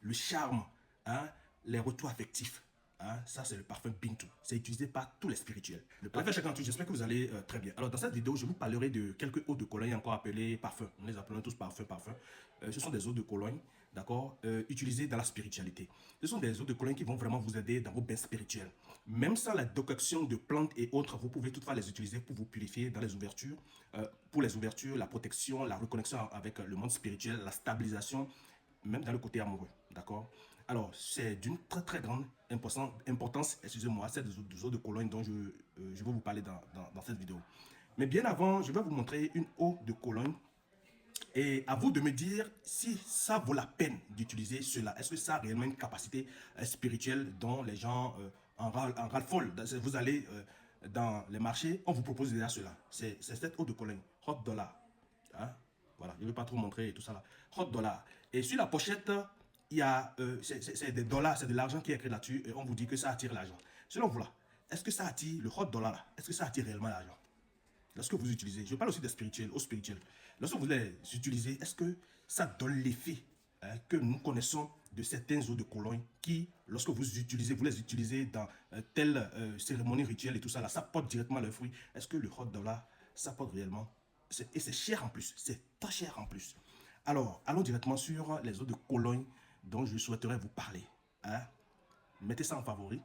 le charme, hein, les retours affectifs. Hein, ça, c'est le parfum Bintou. C'est utilisé par tous les spirituels. Le parfum chacun tout, j'espère que vous allez très bien. Alors, dans cette vidéo, je vous parlerai de quelques eaux de Cologne encore appelées parfums. On les appelle tous parfums. Ce sont des eaux de Cologne, d'accord, utilisées dans la spiritualité. Ce sont des eaux de Cologne qui vont vraiment vous aider dans vos bains spirituels. Même sans la décoction de plantes et autres, vous pouvez toutefois les utiliser pour vous purifier dans les ouvertures. Pour les ouvertures, la protection, la reconnexion avec le monde spirituel, la stabilisation, même dans le côté amoureux, d'accord. Alors, c'est d'une très grande importance, excusez-moi, cette eau de Cologne dont je vais vous parler dans cette vidéo. Mais bien avant, je vais vous montrer une eau de Cologne et à vous de me dire si ça vaut la peine d'utiliser cela. Est-ce que ça a réellement une capacité spirituelle dont les gens en râlent folle. Vous allez dans les marchés, on vous propose déjà cela. C'est cette eau de Cologne, Hot Dollar. Hein? Voilà, je ne vais pas trop montrer tout ça là. Hot Dollar. Et sur la pochette, il y a c'est des dollars, c'est de l'argent qui est écrit là-dessus et on vous dit que ça attire l'argent. Selon vous là, est-ce que ça attire le Hot Dollar là? Est-ce que ça attire réellement l'argent? Lorsque vous utilisez, je parle aussi des spirituels, aux spirituels. Lorsque vous les utilisez, est-ce que ça donne l'effet que nous connaissons de certaines eaux de Cologne qui, lorsque vous les utilisez dans telle cérémonie rituelle et tout ça, là, ça porte directement le fruit. Est-ce que le Hot Dollar, ça porte réellement? Et c'est cher en plus, c'est très cher en plus. Alors, allons directement sur les eaux de Cologne dont je souhaiterais vous parler. Hein? Mettez ça en favori,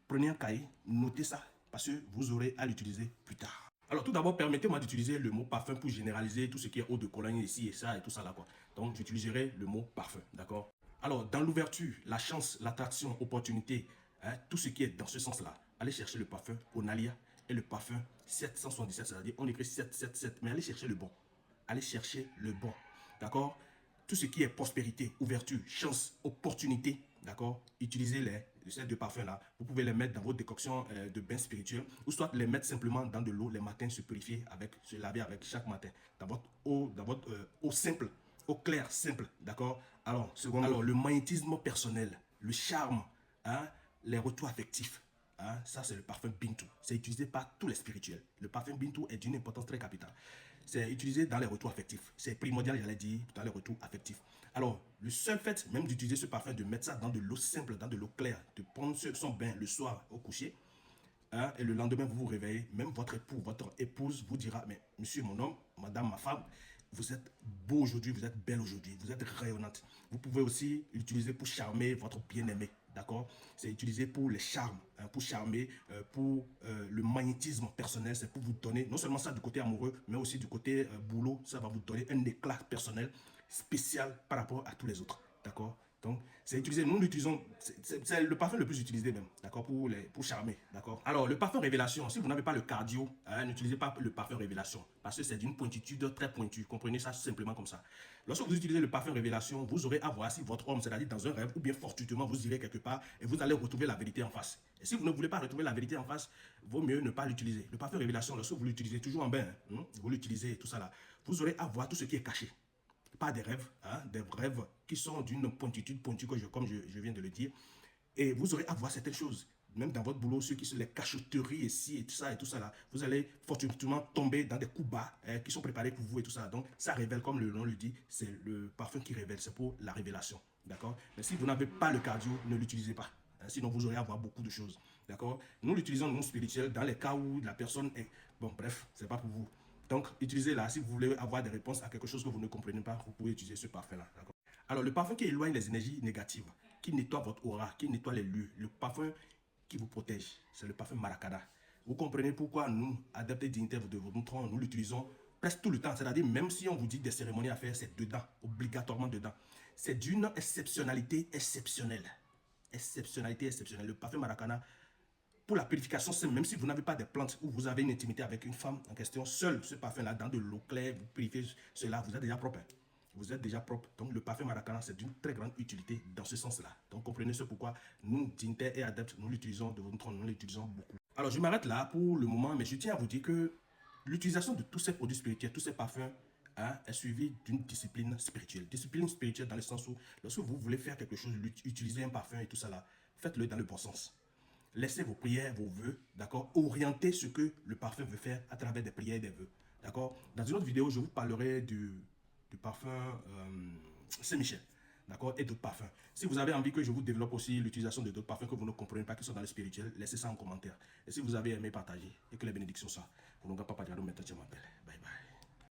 prenez un cahier, notez ça, parce que vous aurez à l'utiliser plus tard. Alors tout d'abord, permettez-moi d'utiliser le mot parfum pour généraliser tout ce qui est eau de Cologne ici et ça et tout ça là quoi. Donc j'utiliserai le mot parfum, d'accord? Alors dans l'ouverture, la chance, l'attraction, opportunité, hein, tout ce qui est dans ce sens-là, allez chercher le parfum Onalia et le parfum 777, c'est-à-dire on écrit 777, mais allez chercher le bon. Allez chercher le bon, d'accord? Tout ce qui est prospérité, ouverture, chance, opportunité, d'accord? Utilisez ces deux parfums-là. Vous pouvez les mettre dans votre décoction de bain spirituel ou soit les mettre simplement dans de l'eau les matins, se purifier avec, se laver avec chaque matin. Dans votre eau simple, eau claire, simple, d'accord? Alors, le magnétisme personnel, le charme, hein, les retours affectifs. Hein, ça, c'est le parfum Bintou. C'est utilisé par tous les spirituels. Le parfum Bintou est d'une importance très capitale. C'est utilisé dans les retours affectifs. C'est primordial, j'allais dire, dans les retours affectifs. Alors, le seul fait même d'utiliser ce parfum, de mettre ça dans de l'eau simple, dans de l'eau claire, de prendre son bain le soir au coucher, hein, et le lendemain, vous vous réveillez, même votre époux, votre épouse vous dira, mais monsieur, mon homme, madame, ma femme, vous êtes beau aujourd'hui, vous êtes belle aujourd'hui, vous êtes rayonnante. Vous pouvez aussi l'utiliser pour charmer votre bien-aimé, d'accord? C'est utilisé pour les charmes, hein, pour charmer, pour le magnétisme personnel, c'est pour vous donner, non seulement ça du côté amoureux, mais aussi du côté boulot, ça va vous donner un éclat personnel spécial par rapport à tous les autres, d'accord? Donc, c'est utilisé, nous l'utilisons, c'est le parfum le plus utilisé même, d'accord, pour charmer, d'accord. Alors, le parfum révélation, si vous n'avez pas le cardio, hein, n'utilisez pas le parfum révélation, parce que c'est d'une pointitude très pointue, comprenez ça simplement comme ça. Lorsque vous utilisez le parfum révélation, vous aurez à voir si votre homme, c'est-à-dire dans un rêve, ou bien fortuitement, vous irez quelque part, et vous allez retrouver la vérité en face. Et si vous ne voulez pas retrouver la vérité en face, vaut mieux ne pas l'utiliser. Le parfum révélation, lorsque vous l'utilisez toujours en bain, hein, vous l'utilisez tout ça là, vous aurez à voir tout ce qui est caché. Pas des rêves, hein, des rêves qui sont d'une pointitude pointue, comme je viens de le dire. Et vous aurez à voir certaines choses. Même dans votre boulot, ceux qui sont les cachotteries ici et tout ça là, vous allez fortunément tomber dans des coups bas qui sont préparés pour vous et tout ça. Donc ça révèle, comme le nom le dit, c'est le parfum qui révèle, c'est pour la révélation. D'accord? Mais si vous n'avez pas le cardio, ne l'utilisez pas. Hein, sinon vous aurez à voir beaucoup de choses. D'accord? Nous l'utilisons non spirituel dans les cas où la personne est... Bon, bref, c'est pas pour vous. Donc, utilisez-la. Si vous voulez avoir des réponses à quelque chose que vous ne comprenez pas, vous pouvez utiliser ce parfum-là. Alors, le parfum qui éloigne les énergies négatives, qui nettoie votre aura, qui nettoie les lieux, le parfum qui vous protège, c'est le parfum Maracada. Vous comprenez pourquoi nous, adeptes et dignitaires de votre tronc, nous l'utilisons presque tout le temps. C'est-à-dire, même si on vous dit des cérémonies à faire, c'est dedans, obligatoirement dedans. C'est d'une exceptionnalité exceptionnelle. Exceptionnalité exceptionnelle. Le parfum Maracana, pour la purification, même si vous n'avez pas de plantes ou vous avez une intimité avec une femme en question, seul ce parfum-là, dans de l'eau claire, vous purifiez cela, vous êtes déjà propre. Vous êtes déjà propre. Donc le parfum Maracana, c'est d'une très grande utilité dans ce sens-là. Donc comprenez ce pourquoi nous, dignitaires et adeptes, nous l'utilisons de votre tronc, nous l'utilisons beaucoup. Alors je m'arrête là pour le moment, mais je tiens à vous dire que l'utilisation de tous ces produits spirituels, tous ces parfums, hein, est suivie d'une discipline spirituelle. Discipline spirituelle dans le sens où, lorsque vous voulez faire quelque chose, utiliser un parfum et tout ça là, faites-le dans le bon sens. Laissez vos prières, vos vœux, d'accord, orienter ce que le parfum veut faire à travers des prières et des vœux, d'accord. Dans une autre vidéo, je vous parlerai du parfum Saint-Michel, d'accord, et d'autres parfums. Si vous avez envie que je vous développe aussi l'utilisation de d'autres parfums que vous ne comprenez pas, qui sont dans le spirituel, laissez ça en commentaire. Et si vous avez aimé partager et que les bénédictions soient, vous n'aurez pas parler maintenant, je m'appelle.